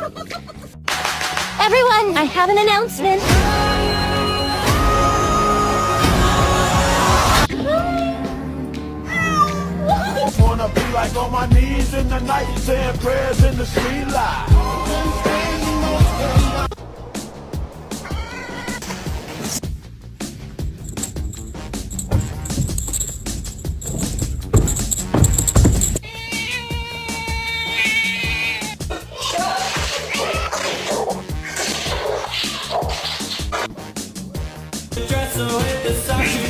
Everyone, I have an announcement. Wanna be like on my knees in the night, saying prayers in the street light. Dress with the socks.